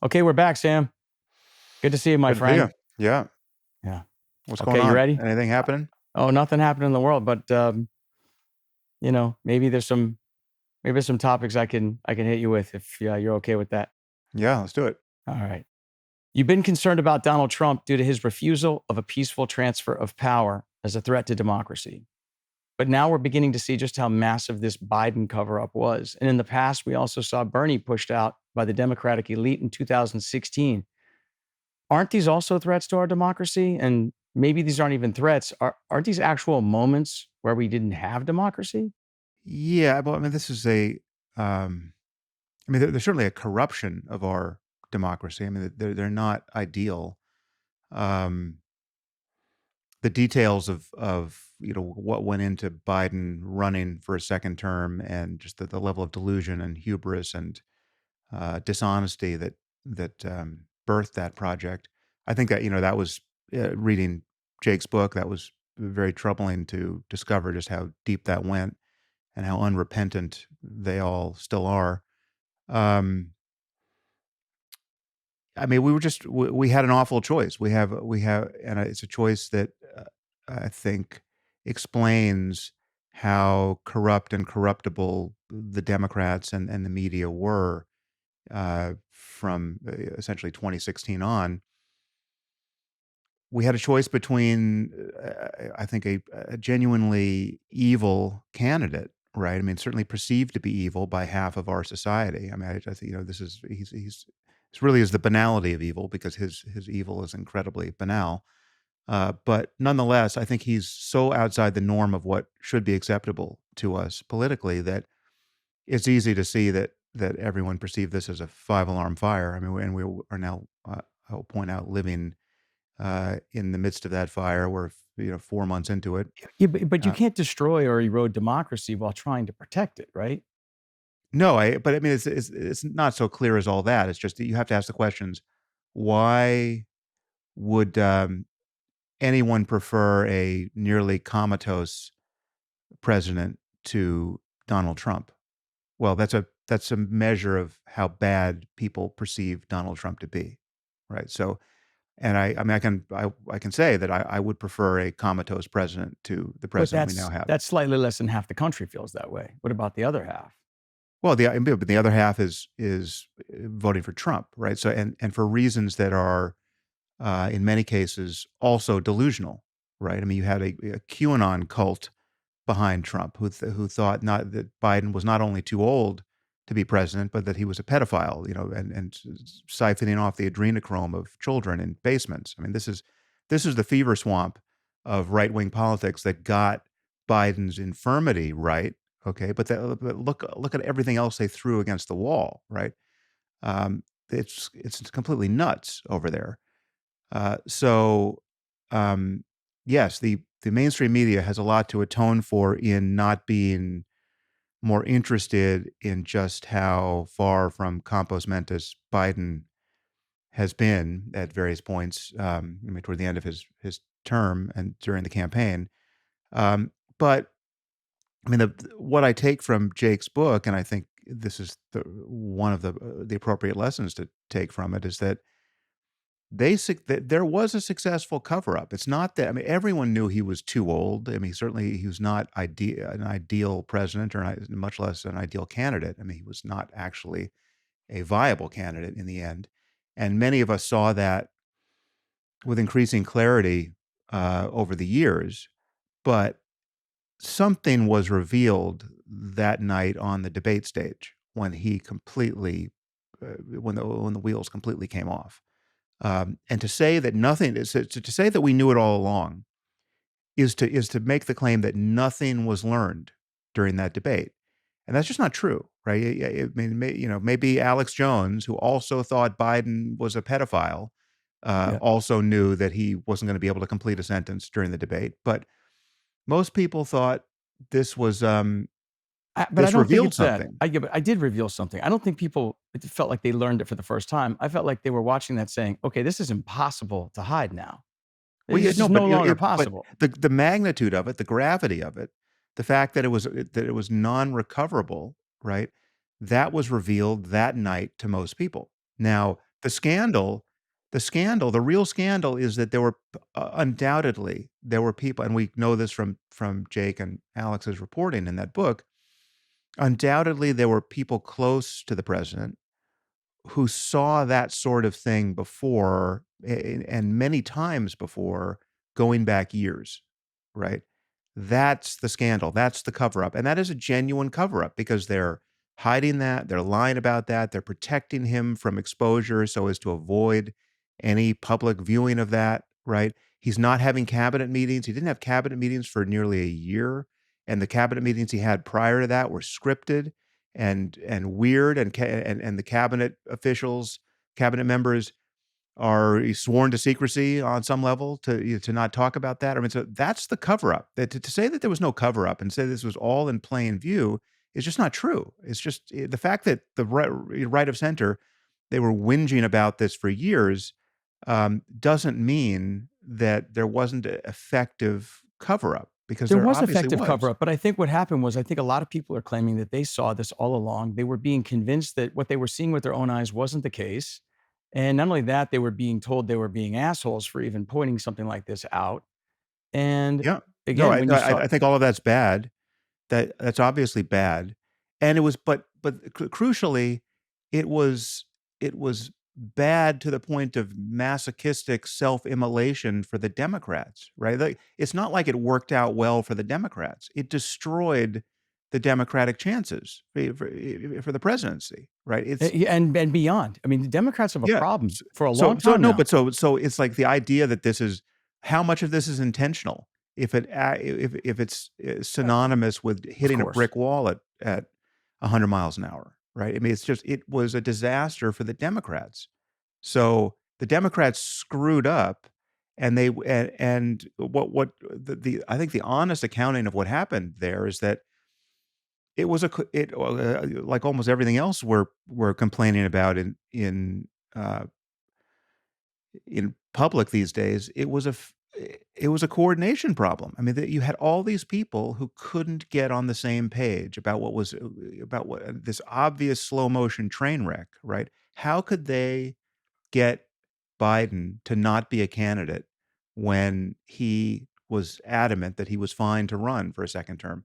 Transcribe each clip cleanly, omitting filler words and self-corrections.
Okay, we're back, Sam. Good to see you, my Good to see you. friend. Yeah. Yeah. What's going Okay, you on? ready? Anything happening? Oh, nothing happened in the world, but maybe there's some topics I can hit you with if you're okay with that. Yeah, let's do it. All right. You've been concerned about Donald Trump due to his refusal of a peaceful transfer of power as a threat to democracy. But now we're beginning to see just how massive this Biden cover up was. And in the past, we also saw Bernie pushed out by the Democratic elite in 2016. Aren't these also threats to our democracy? And maybe these aren't even threats. Aren't these actual moments where we didn't have democracy? Yeah, well, I mean, this is um, there's certainly a corruption of our democracy. I mean, they're not ideal. Um, the details of what went into Biden running for a second term, and just the level of delusion and hubris and dishonesty that birthed that project. I think that that was reading Jake's book. That was very troubling to discover just how deep that went and how unrepentant they all still are. Um, I mean, we had an awful choice. And it's a choice that I think explains how corrupt and corruptible the Democrats and the media were from essentially 2016 on. We had a choice between, I think, a genuinely evil candidate, right? I mean, certainly perceived to be evil by half of our society. I mean, I think this is this really is the banality of evil, because his evil is incredibly banal. But nonetheless, I think he's so outside the norm of what should be acceptable to us politically that it's easy to see that everyone perceived this as a five-alarm fire. I mean, and we are now, I'll point out, living in the midst of that fire. We're 4 months into it. Yeah, but you Uh, can't destroy or erode democracy while trying to protect it, right? no, but I mean, it's not so clear as all that. It's just that you have to ask the questions: why would anyone prefer a nearly comatose president to Donald Trump? Well, that's a measure of how bad people perceive Donald Trump to be, right? So, and I mean, I can say that I would prefer a comatose president to the But president we now have. that's slightly less than half the country feels that way. What about the other half? Well, the other half is voting for Trump, right? So, and for reasons that are in many cases also delusional, right? I mean, you had a QAnon cult behind Trump who thought not that Biden was not only too old to be president, but that he was a pedophile, and siphoning off the adrenochrome of children in basements. I mean, this is the fever swamp of right wing politics that got Biden's infirmity right. Okay, but look at everything else they threw against the wall, right? Um, it's completely nuts over there. So, yes, the mainstream media has a lot to atone for in not being more interested in just how far from compos mentis Biden has been at various points. I mean, toward the end of his term and during the campaign. But I mean, what I take from Jake's book, and I think this is one of the appropriate lessons to take from it, is that that there was a successful cover up. It's not that, I mean, everyone knew he was too old. I mean, certainly he was not an ideal president, or much less an ideal candidate. I mean, he was not actually a viable candidate in the end. And many of us saw that with increasing clarity over the years. But something was revealed that night on the debate stage when he completely, when the wheels completely came off. And to say that nothing is to say that we knew it all along is to make the claim that nothing was learned during that debate, and that's just not true, right? I mean, maybe Alex Jones, who also thought Biden was a pedophile, Yeah. also knew that he wasn't going to be able to complete a sentence during the debate. But most people thought this was But I this don't think revealed it's that. something. Yeah, but I did reveal something. I don't think people it felt like they learned it for the first time. I felt like they were watching that saying, okay, this is impossible to hide now. Well, yeah, This is no, no but longer possible. the magnitude of it, the gravity of it, the fact that it was non-recoverable, right? That was revealed that night to most people. Now, the scandal, the real scandal is that there were undoubtedly there were people, and we know this from Jake and Alex's reporting in that book. Undoubtedly, there were people close to the president who saw that sort of thing before, and many times before, going back years, right? That's the scandal. That's the cover up. And that is a genuine cover up because they're hiding that, they're lying about that, they're protecting him from exposure so as to avoid any public viewing of that, right? He's not having cabinet meetings. He didn't have cabinet meetings for nearly a year. And the cabinet meetings he had prior to that were scripted and weird, and the cabinet officials, cabinet members are sworn to secrecy on some level to not talk about that. I mean, so that's the cover up. That to say that there was no cover up and say this was all in plain view is just not true. It's just the fact that the right of center, they were whinging about this for years, doesn't mean that there wasn't an effective cover up, because There there was obviously effective was. cover up, but I think what happened was I think a lot of people are claiming that they saw this all along. They were being convinced that what they were seeing with their own eyes wasn't the case. And not only that, they were being told they were being assholes for even pointing something like this out. And Yeah. No, again, when you saw I think all of that's bad. That's obviously bad, and it was, but crucially, it was it was bad to the point of masochistic self-immolation for the Democrats, right? Like, it's not like it worked out well for the Democrats. It destroyed the Democratic chances for the presidency, right? It's and beyond. I mean, the Democrats have a yeah. problem for a long So time no, now, but so it's like the idea that this is, how much of this is intentional? If it's synonymous with of hitting a course. brick wall at 100 miles an hour, right? I mean, it's just, it was a disaster for the Democrats. So the Democrats screwed up, and what the I think the honest accounting of what happened there is that it was like almost everything else we're complaining about uh, in public these days, it was a coordination problem. I mean, that you had all these people who couldn't get on the same page about what was about what this obvious slow motion train wreck, right? How could they get Biden to not be a candidate when he was adamant that he was fine to run for a second term?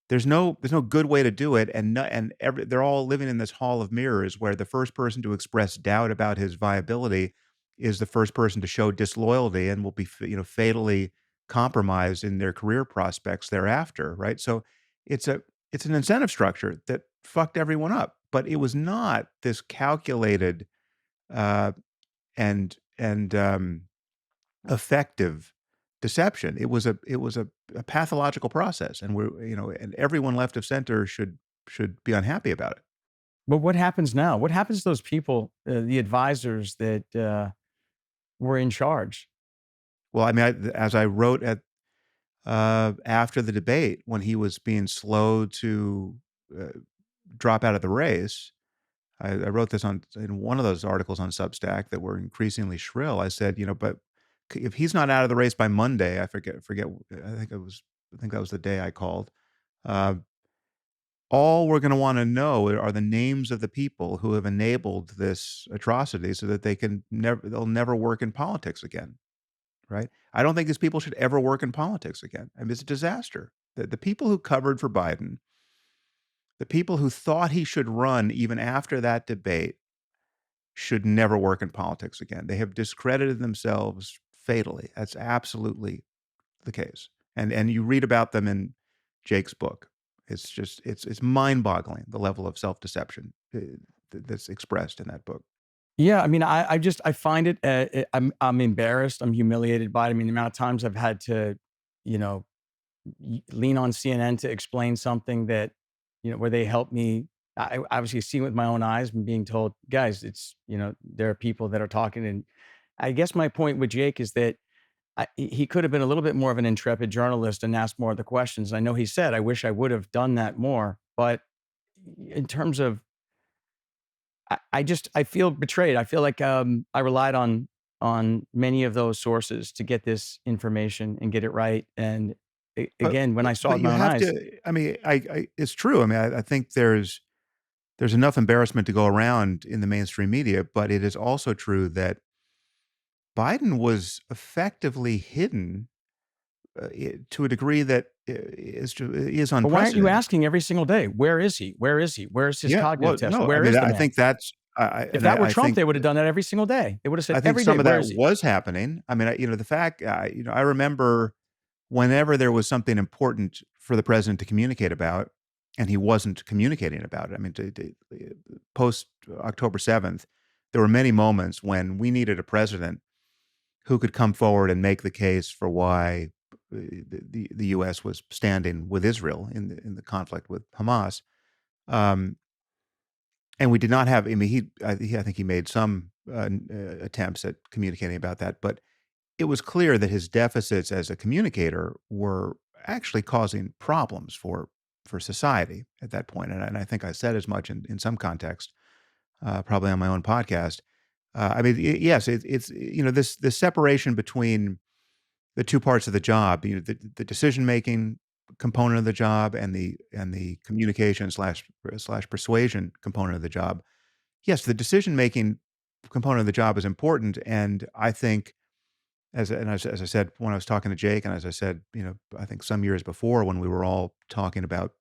There's no good way to do it, and they're all living in this hall of mirrors where the first person to express doubt about his viability is the first person to show disloyalty and will be fatally compromised in their career prospects thereafter, right? So it's a it's an incentive structure that fucked everyone up, but it was not this calculated uh, and effective deception. It was a pathological process, and and everyone left of center should be unhappy about it. But what happens now? What happens to those people, the advisors that were in charge? Well, I mean, as I wrote at after the debate, when he was being slow to uh, drop out of the race, I wrote this in one of those articles on Substack that were increasingly shrill. I said, but if he's not out of the race by Monday, I forget. I think that was the day I called. Uh, all we're going to want to know are the names of the people who have enabled this atrocity, so that they'll never work in politics again, right? I don't think these people should ever work in politics again. I mean, it's a disaster. The people who covered for Biden, the people who thought he should run even after that debate, should never work in politics again. They have discredited themselves fatally. That's absolutely the case. And you read about them in Jake's book. It's just it's mind-boggling, the level of self-deception that's expressed in that book. Yeah, I mean, I find it. I'm embarrassed. I'm humiliated by it. I mean, the amount of times I've had to, you know, lean on CNN to explain something that, where they help me. I obviously see with my own eyes and being told, guys, it's, there are people that are talking. And I guess my point with Jake is that he could have been a little bit more of an intrepid journalist and asked more of the questions. I know he said, I wish I would have done that more. But in terms of, I feel betrayed. I feel like I relied on many of those sources to get this information and get it right. And But again, when I saw it but with you my own have eyes, to. I mean, I it's true. I mean, I think there's there's enough embarrassment to go around in the mainstream media, but it is also true that Biden was effectively hidden to a degree that is But why aren't you unprecedented. asking every single day, where is he? Where is he? Where's his Yeah, cognitive well, test? no, I Where mean, is the I man? think that's, If that were I Trump, think they would have done that every single day. They would have said every day, some of where that is he? was happening. I mean, the fact, I remember whenever there was something important for the president to communicate about, and he wasn't communicating about it. I mean, post October 7th, there were many moments when we needed a president who could come forward and make the case for why the U.S. was standing with Israel in the conflict with Hamas. Um, and we did not have. I mean, I think he made some attempts at communicating about that, but it was clear that his deficits as a communicator were actually causing problems for society at that point. And I think I said as much in some context, probably on my own podcast. I mean, yes, it's this separation between the two parts of the job, the decision making component of the job and the communication slash persuasion component of the job. Yes, the decision making component of the job is important, and I think as I said when I was talking to Jake, and as I said, I think some years before when we were all talking about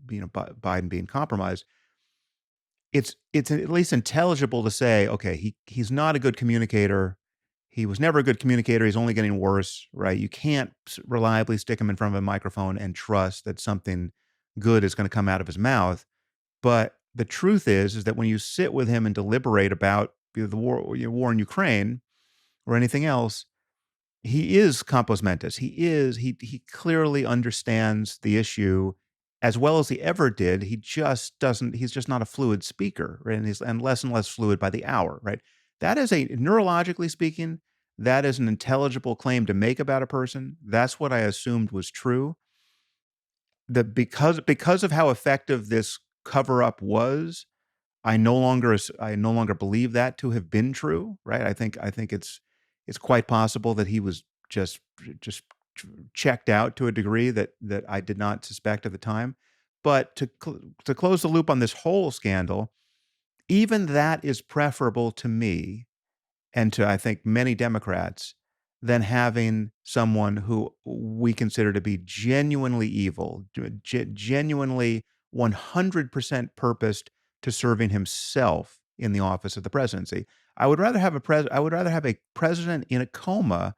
Biden being compromised, it's at least intelligible to say, okay, he's not a good communicator. He was never a good communicator. He's only getting worse, right? You can't reliably stick him in front of a microphone and trust that something good is going to come out of his mouth. But the truth is that when you sit with him and deliberate about the war in Ukraine or anything else, he is compos mentis. He clearly understands the issue as well as he ever did. He just doesn't. He's just not a fluid speaker, right? And less and less fluid by the hour, right? That is a neurologically speaking, that is an intelligible claim to make about a person. That's what I assumed was true. That because of how effective this cover up was, I no longer believe that to have been true, right? I think it's quite possible that he was just checked out to a degree that I did not suspect at the time. But to close the loop on this whole scandal, even that is preferable to me and to I think many Democrats than having someone who we consider to be genuinely evil, genuinely 100% purposed to serving himself in the office of the presidency. I would rather have a president in a coma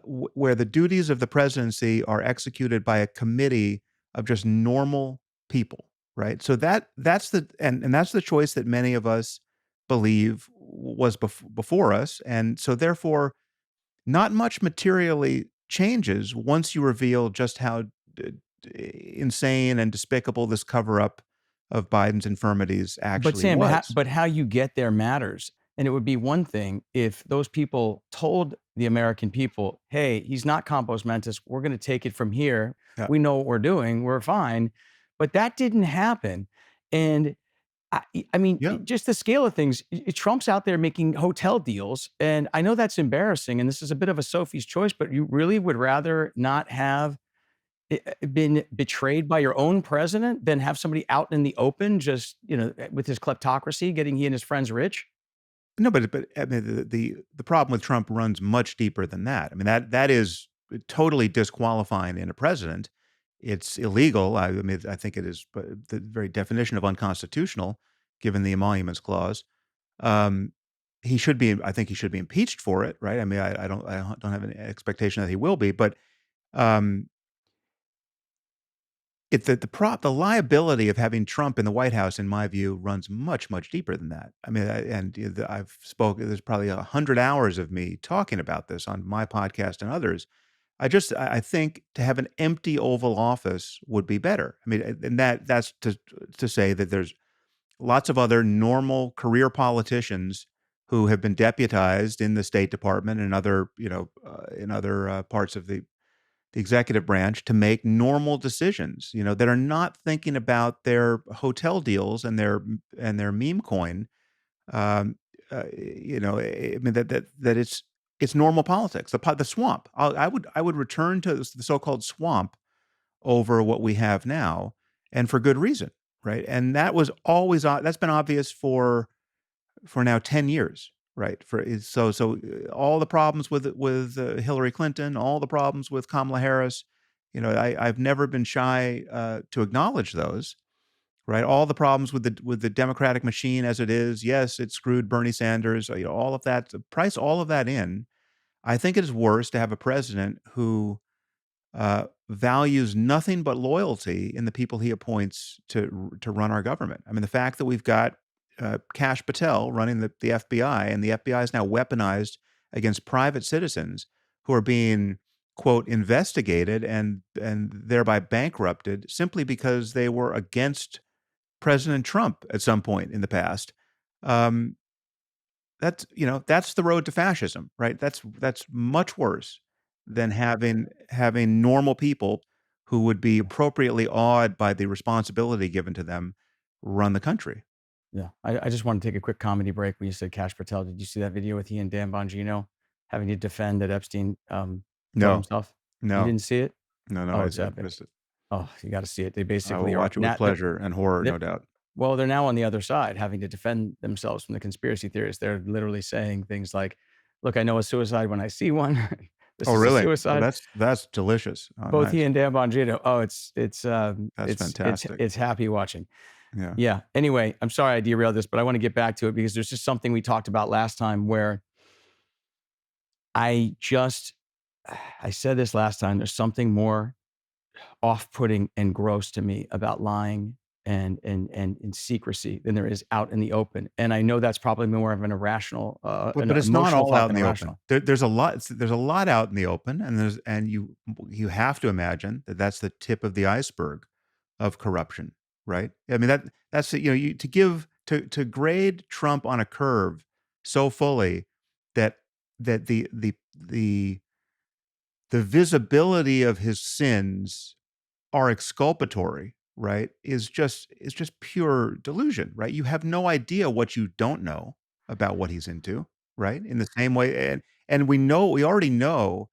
where the duties of the presidency are executed by a committee of just normal people, right? So that's and that's the choice that many of us believe was before us, and so therefore, not much materially changes once you reveal just how insane and despicable this cover up of Biden's infirmities But actually Sam, was. but how you get there matters. And it would be one thing if those people told the American people, hey, he's not compos mentis. We're going to take it from here. Yeah. We know what we're doing. We're fine. But that didn't happen. And I mean, Yeah. just the scale of things, Trump's out there making hotel deals. And I know that's embarrassing. And this is a bit of a Sophie's choice, but you really would rather not have been betrayed by your own president than have somebody out in the open just, with his kleptocracy, getting he and his friends rich? No, but I mean, the problem with Trump runs much deeper than that. I mean, that is totally disqualifying in a president. It's illegal. I mean, I think it is the very definition of unconstitutional, given the emoluments clause. Um, he should be. I think he should be impeached for it, right? I mean, I don't have any expectation that he will be, but um, the liability of having Trump in the White House, in my view, runs much deeper than that. I mean, I've spoken. There's probably 100 hours of me talking about this on my podcast and others. I think to have an empty Oval Office would be better. I mean, and that's to say that there's lots of other normal career politicians who have been deputized in the State Department and other in other parts of the executive branch to make normal decisions, that are not thinking about their hotel deals and their meme coin. Um, I mean that it's normal politics. The swamp. I would return to the so-called swamp over what we have now, and for good reason. right? And that was always that's been obvious for now 10 years, right? All the problems with Hillary Clinton, all the problems with Kamala Harris, I've never been shy to acknowledge those, right? All the problems with the Democratic machine as it is. Yes, it screwed Bernie Sanders. All of that. Price all of that in. I think it is worse to have a president who values nothing but loyalty in the people he appoints to run our government. I mean, the fact that we've got Kash Patel running the FBI, and the FBI is now weaponized against private citizens who are being, quote, investigated and thereby bankrupted simply because they were against President Trump at some point in the past. Um, that's the road to fascism, right? That's much worse than having normal people who would be appropriately awed by the responsibility given to them run the country. Yeah. I just want to take a quick comedy break when you said Kash Patel. Did you see that video with he and Dan Bongino having to defend that Epstein killed No, himself? You no, didn't see it? no, Oh, I it's epic. missed it. Oh, you got to see it. They I will basically are watch it with pleasure and horror, they're, no doubt. well, they're now on the other side having to defend themselves from the conspiracy theorists. They're literally saying things like, look, I know a suicide when I see one. This Oh, is a really? Oh, suicide. that's delicious. Oh, Both he nice. and Dan Bongino. Oh, That's fantastic. it's happy watching. Yeah. Yeah. Anyway, I'm sorry I derailed this, but I want to get back to it because there's just something we talked about last time where I just, I said this last time, there's something more off-putting and gross to me about lying and secrecy than there is out in the open. And I know that's probably more of an irrational, But an but it's not emotional all thought out in than the open. irrational. There's a lot out in the open, and you have to imagine that that's the tip of the iceberg of corruption, right? I mean that's to grade Trump on a curve so fully that the the visibility of his sins are exculpatory, right, is just pure delusion, right? You have no idea what you don't know about what he's into, right? In the same way, and we already know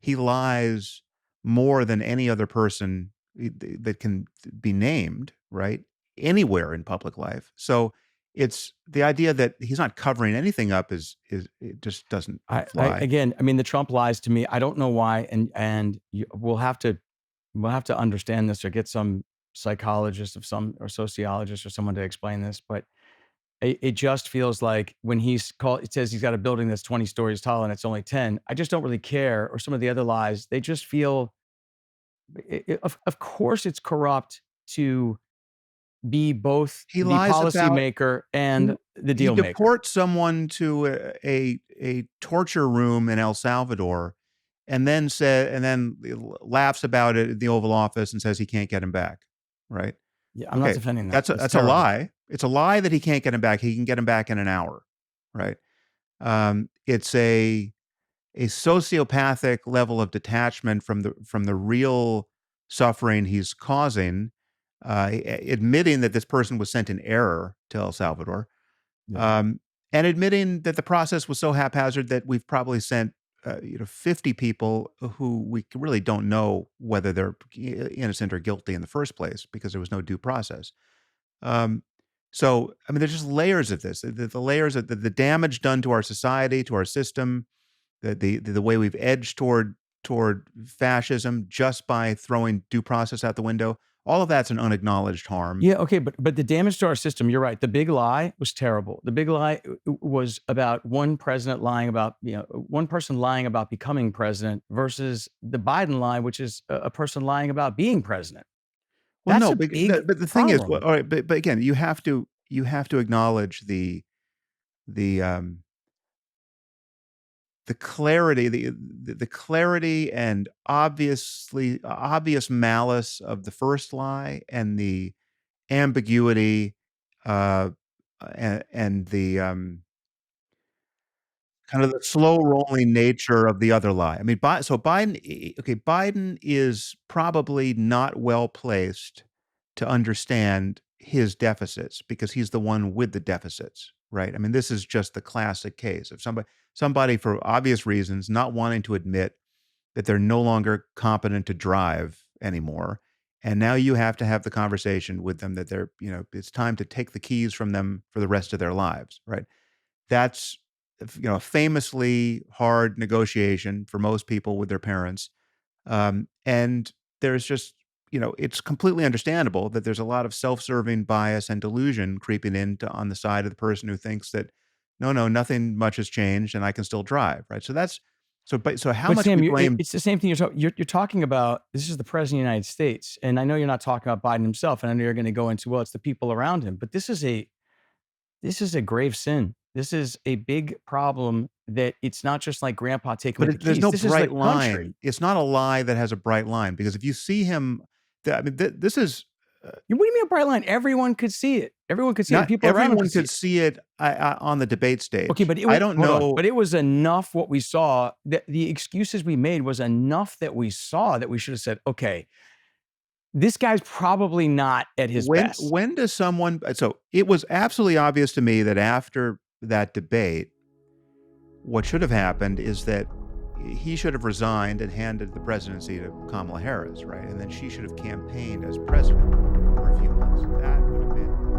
he lies more than any other person that can be named, right? Anywhere in public life. So it's the idea that he's not covering anything up is it just doesn't I fly. again, I mean, the Trump lies to me. I don't know why, and we'll have to understand this or get some psychologist of some or sociologist or someone to explain this. But it just feels like when it says he's got a building that's 20 stories tall and it's only 10. I just don't really care. Or some of the other lies, they just feel. Of course, it's corrupt to be both He the lies about policymaker He and the he deal maker. deports someone to a torture room in El Salvador, and then laughs about it at the Oval Office and says he can't get him back, right? Yeah, I'm not Okay, defending that. It's that's a terrible. lie. It's a lie that he can't get him back. He can get him back in an hour, right? It's a sociopathic level of detachment from the real suffering he's causing, admitting that this person was sent in error to El Salvador, Yeah. um, and admitting that the process was so haphazard that we've probably sent 50 people who we really don't know whether they're innocent or guilty in the first place because there was no due process. Um, so I mean, there's just layers of this. The layers of the damage done to our society, to our system, the way we've edged toward fascism just by throwing due process out the window. All of that's an unacknowledged harm. Yeah, okay, but the damage to our system, you're right. The big lie was terrible. The big lie was about one president lying about, one person lying about becoming president versus the Biden lie, which is a person lying about being president. Well, That's no, a big but the thing is, well, problem. all right, but again, you have to acknowledge the the clarity, the clarity and obvious malice of the first lie, and the ambiguity, uh, and the kind of the slow rolling nature of the other lie. I mean, Biden is probably not well placed to understand his deficits because he's the one with the deficits, right? I mean, this is just the classic case of somebody for obvious reasons not wanting to admit that they're no longer competent to drive anymore, And now you have to have the conversation with them that they're, it's time to take the keys from them for the rest of their lives, right? That's, a famously hard negotiation for most people with their parents. And there's just, it's completely understandable that there's a lot of self-serving bias and delusion creeping into on the side of the person who thinks that, no, nothing much has changed and I can still drive, right? So how But much Sam, we blame. it's the same thing you're talking about. This is the president of the United States, and I know you're not talking about Biden himself, and I know you're going to go into, well, it's the people around him. But this is a grave sin. This is a big problem. That it's not just like Grandpa taking But with the there's keys. no This is the bright country. line. It's not a lie that has a bright line, because if you see him, this is What do you mean a bright line? Everyone could see it. Everyone could see it. And not people around him everyone could see could it. see it on the debate stage. Okay, but I don't hold on. know. But it was enough what we saw, that the excuses we made was enough that we saw that we should have said, okay, this guy's probably not at his best. When does someone? So it was absolutely obvious to me that after that debate, what should have happened is that he should have resigned and handed the presidency to Kamala Harris, right? And then she should have campaigned as president for a few months. That would have been